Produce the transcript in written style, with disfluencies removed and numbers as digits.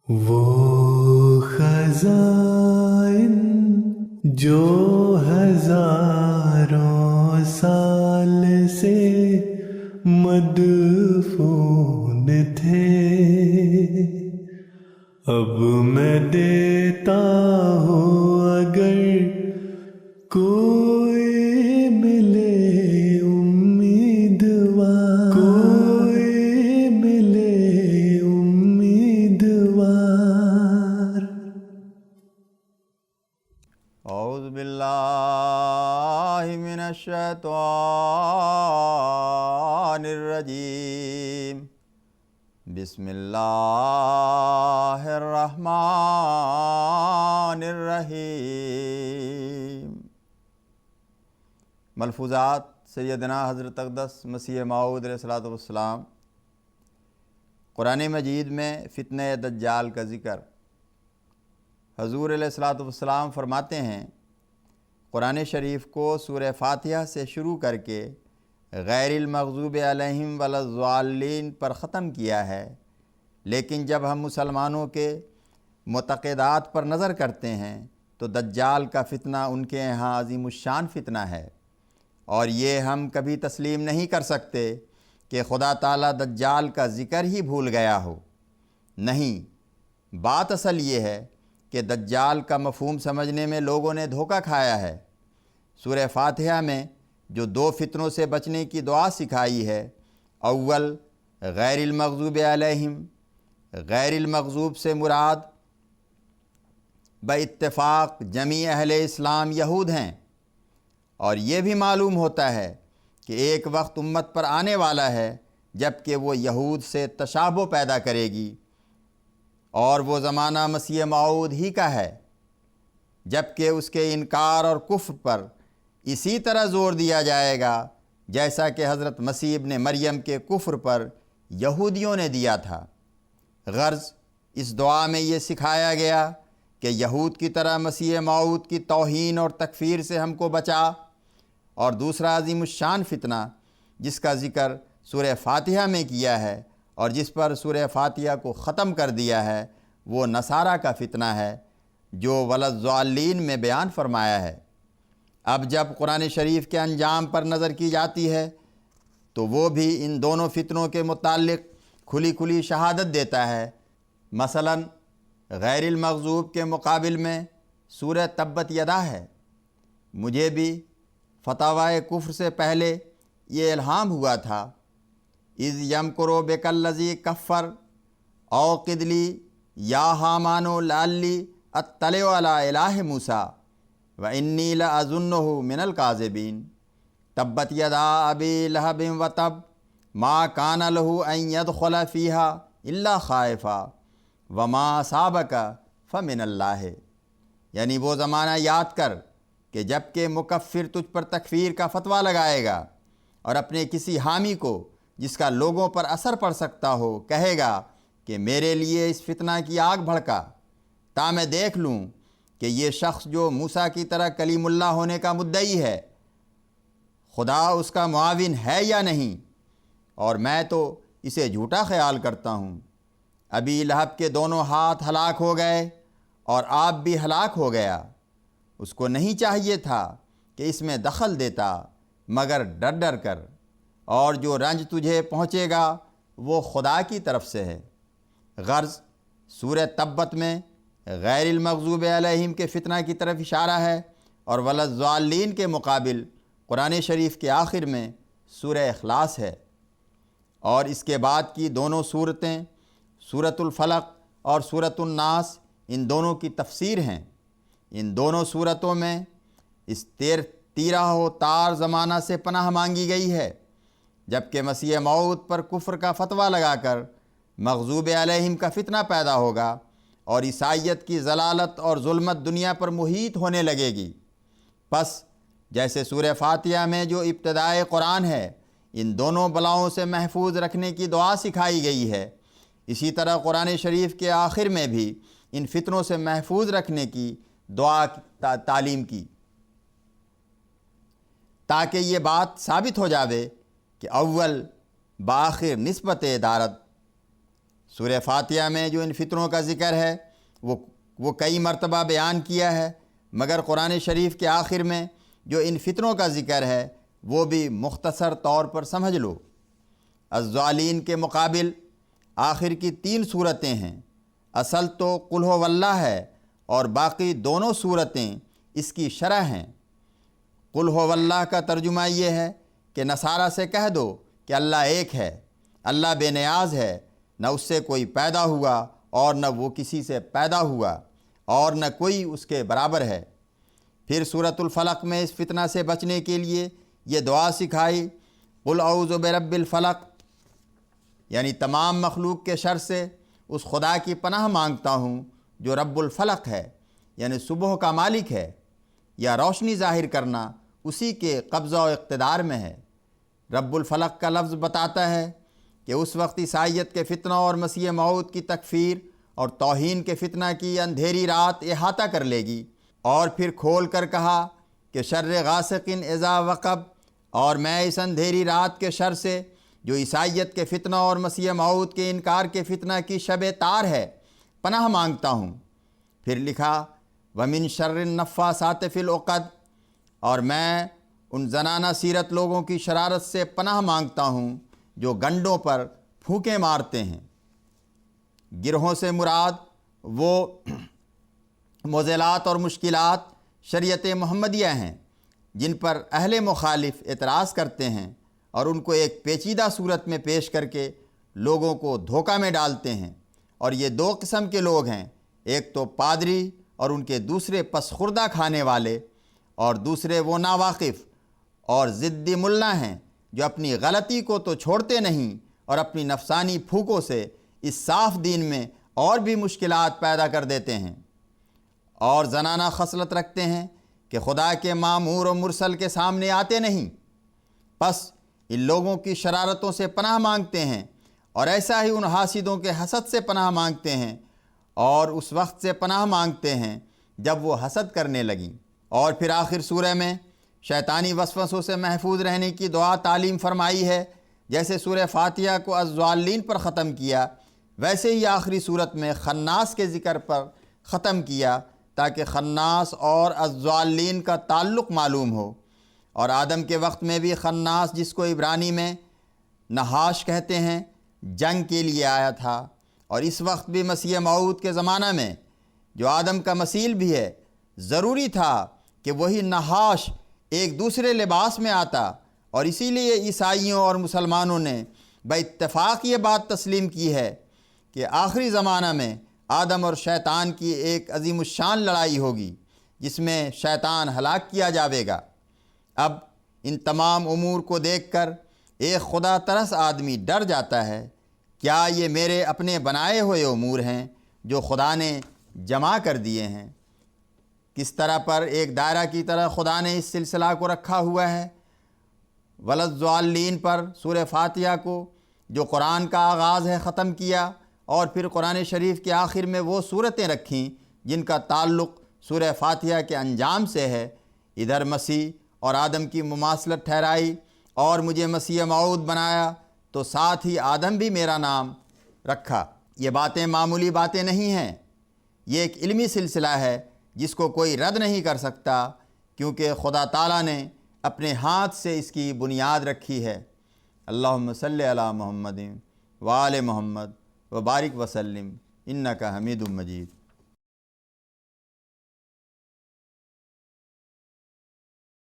وہ خزائن جو ہزاروں سال سے مدفون تھے، اب میں دیتا ہوں اگر کوئی ملے امیدوار، کوئی ملے امیدوار۔ اعوذ باللہ من الشیطان الرجیم، بسم اللہ الرحمن الرحیم۔ ملفوظات سیدنا حضرت اقدس مسیح موعود علیہ الصلوۃ والسلام۔ قرآن مجید میں فتنہ دجال کا ذکر۔ حضور علیہ الصلوۃ والسلام فرماتے ہیں، قرآن شریف کو سورہ فاتحہ سے شروع کر کے غیر المغضوب علیہم ولا الضالین پر ختم کیا ہے، لیکن جب ہم مسلمانوں کے معتقدات پر نظر کرتے ہیں تو دجال کا فتنہ ان کے یہاں عظیم الشان فتنہ ہے، اور یہ ہم کبھی تسلیم نہیں کر سکتے کہ خدا تعالیٰ دجال کا ذکر ہی بھول گیا ہو۔ نہیں، بات اصل یہ ہے کہ دجال کا مفہوم سمجھنے میں لوگوں نے دھوکہ کھایا ہے۔ سورہ فاتحہ میں جو دو فتنوں سے بچنے کی دعا سکھائی ہے، اول غیر المغضوب علیہم، غیر المغضوب سے مراد باتفاق جمیع اہل اسلام یہود ہیں، اور یہ بھی معلوم ہوتا ہے کہ ایک وقت امت پر آنے والا ہے جب کہ وہ یہود سے تشابہ پیدا کرے گی، اور وہ زمانہ مسیح موعود ہی کا ہے، جبکہ اس کے انکار اور کفر پر اسی طرح زور دیا جائے گا جیسا کہ حضرت مسیح ابن مریم کے کفر پر یہودیوں نے دیا تھا۔ غرض اس دعا میں یہ سکھایا گیا کہ یہود کی طرح مسیح موعود کی توہین اور تکفیر سے ہم کو بچا، اور دوسرا عظیم الشان فتنہ جس کا ذکر سورہ فاتحہ میں کیا ہے اور جس پر سورہ فاتحہ کو ختم کر دیا ہے، وہ نصارہ کا فتنہ ہے جو ولا الضالین میں بیان فرمایا ہے۔ اب جب قرآن شریف کے انجام پر نظر کی جاتی ہے تو وہ بھی ان دونوں فتنوں کے متعلق کھلی کھلی شہادت دیتا ہے۔ مثلا غیر المغضوب کے مقابل میں سورہ تبت یدا ہے۔ مجھے بھی فتاوی کفر سے پہلے یہ الہام ہوا تھا، اذ یمکر بک الذی کفر اوقد لی یا حامان لعلی اطلع علی الہ موسیٰ وانی لأظنہ من الکاذبین۔ تبت یدا ابی لہب وتب ما کان لہ ان یدخل فیہا الا خائفا وما اصابک فمن اللہ۔ یعنی وہ زمانہ یاد کر کہ جب کہ مکفر تجھ پر تکفیر کا فتویٰ لگائے گا اور اپنے کسی حامی کو جس کا لوگوں پر اثر پڑ سکتا ہو کہے گا کہ میرے لیے اس فتنہ کی آگ بھڑکا تا میں دیکھ لوں کہ یہ شخص جو موسیٰ کی طرح کلیم اللہ ہونے کا مدعی ہے، خدا اس کا معاون ہے یا نہیں، اور میں تو اسے جھوٹا خیال کرتا ہوں۔ ابی لہب کے دونوں ہاتھ ہلاک ہو گئے اور آپ بھی ہلاک ہو گیا۔ اس کو نہیں چاہیے تھا کہ اس میں دخل دیتا، مگر ڈر ڈر کر، اور جو رنج تجھے پہنچے گا وہ خدا کی طرف سے ہے۔ غرض سورہ تبت میں غیر المغضوب علیہم کے فتنہ کی طرف اشارہ ہے، اور ولا الضالین کے مقابل قرآن شریف کے آخر میں سورہ اخلاص ہے۔ اور اس کے بعد کی دونوں صورتیں سورۃ الفلق اور سورۃ الناس ان دونوں کی تفسیر ہیں۔ ان دونوں صورتوں میں اس تیرہ و تار زمانہ سے پناہ مانگی گئی ہے، جبکہ مسیح موعود پر کفر کا فتویٰ لگا کر مغضوب علیہم کا فتنہ پیدا ہوگا، اور عیسائیت کی ضلالت اور ظلمت دنیا پر محیط ہونے لگے گی۔ پس جیسے سورہ فاتحہ میں جو ابتدائے قرآن ہے ان دونوں بلاؤں سے محفوظ رکھنے کی دعا سکھائی گئی ہے، اسی طرح قرآن شریف کے آخر میں بھی ان فتنوں سے محفوظ رکھنے کی دعا تعلیم کی، تاکہ یہ بات ثابت ہو جاوے کہ اول بآخر نسبت دارد۔ سورہ فاتحہ میں جو ان فتنوں کا ذکر ہے وہ کئی مرتبہ بیان کیا ہے، مگر قرآن شریف کے آخر میں جو ان فتنوں کا ذکر ہے وہ بھی مختصر طور پر سمجھ لو۔ الضالین کے مقابل آخر کی 3 صورتیں ہیں۔ اصل تو قل ہو واللہ ہے اور باقی دونوں صورتیں اس کی شرح ہیں۔ قل ہو واللہ کا ترجمہ یہ ہے کہ نصارہ سے کہہ دو کہ اللہ ایک ہے، اللہ بے نیاز ہے، نہ اس سے کوئی پیدا ہوا اور نہ وہ کسی سے پیدا ہوا اور نہ کوئی اس کے برابر ہے۔ پھر سورۃ الفلق میں اس فتنہ سے بچنے کے لیے یہ دعا سکھائی، قل اعوذ برب الفلق، یعنی تمام مخلوق کے شر سے اس خدا کی پناہ مانگتا ہوں جو رب الفلق ہے، یعنی صبح کا مالک ہے، یا روشنی ظاہر کرنا اسی کے قبضہ و اقتدار میں ہے۔ رب الفلق کا لفظ بتاتا ہے کہ اس وقت عیسائیت کے فتنہ اور مسیح موعود کی تکفیر اور توہین کے فتنہ کی اندھیری رات احاطہ کر لے گی، اور پھر کھول کر کہا کہ شر غاسق اذا وقب، اور میں اس اندھیری رات کے شر سے جو عیسائیت کے فتنہ اور مسیح موعود کے انکار کے فتنہ کی شب تار ہے پناہ مانگتا ہوں۔ پھر لکھا وَمِن شَرِّ النَّفَّاثَاتِ فِي الْعُقَدِ، اور میں ان زنانہ سیرت لوگوں کی شرارت سے پناہ مانگتا ہوں جو گنڈوں پر پھونکے مارتے ہیں۔ گروہوں سے مراد وہ معضلات اور مشکلات شریعت محمدیہ ہیں جن پر اہل مخالف اعتراض کرتے ہیں اور ان کو ایک پیچیدہ صورت میں پیش کر کے لوگوں کو دھوکہ میں ڈالتے ہیں۔ اور یہ 2 قسم کے لوگ ہیں، ایک تو پادری اور ان کے دوسرے پس خوردہ کھانے والے، اور دوسرے وہ ناواقف اور ضدی ملا ہیں جو اپنی غلطی کو تو چھوڑتے نہیں اور اپنی نفسانی پھوکوں سے اس صاف دین میں اور بھی مشکلات پیدا کر دیتے ہیں، اور زنانہ خصلت رکھتے ہیں کہ خدا کے مامور و مرسل کے سامنے آتے نہیں۔ پس ان لوگوں کی شرارتوں سے پناہ مانگتے ہیں، اور ایسا ہی ان حاسدوں کے حسد سے پناہ مانگتے ہیں، اور اس وقت سے پناہ مانگتے ہیں جب وہ حسد کرنے لگیں۔ اور پھر آخر سورہ میں شیطانی وسوسوں سے محفوظ رہنے کی دعا تعلیم فرمائی ہے۔ جیسے سورہ فاتحہ کو الضالین پر ختم کیا، ویسے ہی آخری صورت میں خناس کے ذکر پر ختم کیا تاکہ خناس اور الضالین کا تعلق معلوم ہو۔ اور آدم کے وقت میں بھی خناس، جس کو عبرانی میں نحاش کہتے ہیں، جنگ کے لیے آیا تھا، اور اس وقت بھی مسیح موعود کے زمانہ میں جو آدم کا مثیل بھی ہے، ضروری تھا کہ وہی نحاش ایک دوسرے لباس میں آتا، اور اسی لیے عیسائیوں اور مسلمانوں نے باتفاق یہ بات تسلیم کی ہے کہ آخری زمانہ میں آدم اور شیطان کی ایک عظیم الشان لڑائی ہوگی جس میں شیطان ہلاک کیا جاوے گا۔ اب ان تمام امور کو دیکھ کر ایک خدا ترس آدمی ڈر جاتا ہے، کیا یہ میرے اپنے بنائے ہوئے امور ہیں جو خدا نے جمع کر دیے ہیں؟ کس طرح پر ایک دائرہ کی طرح خدا نے اس سلسلہ کو رکھا ہوا ہے۔ وَلَضَّالِّينَ پر سورہ فاتحہ کو جو قرآن کا آغاز ہے ختم کیا، اور پھر قرآن شریف کے آخر میں وہ صورتیں رکھیں جن کا تعلق سورہ فاتحہ کے انجام سے ہے۔ ادھر مسیح اور آدم کی مماثلت ٹھہرائی، اور مجھے مسیح موعود بنایا تو ساتھ ہی آدم بھی میرا نام رکھا۔ یہ باتیں معمولی باتیں نہیں ہیں، یہ ایک علمی سلسلہ ہے جس کو کوئی رد نہیں کر سکتا، کیونکہ خدا تعالیٰ نے اپنے ہاتھ سے اس کی بنیاد رکھی ہے۔ اللہم صلی علی محمد وآل محمد وبارک وسلم انک حمید مجید۔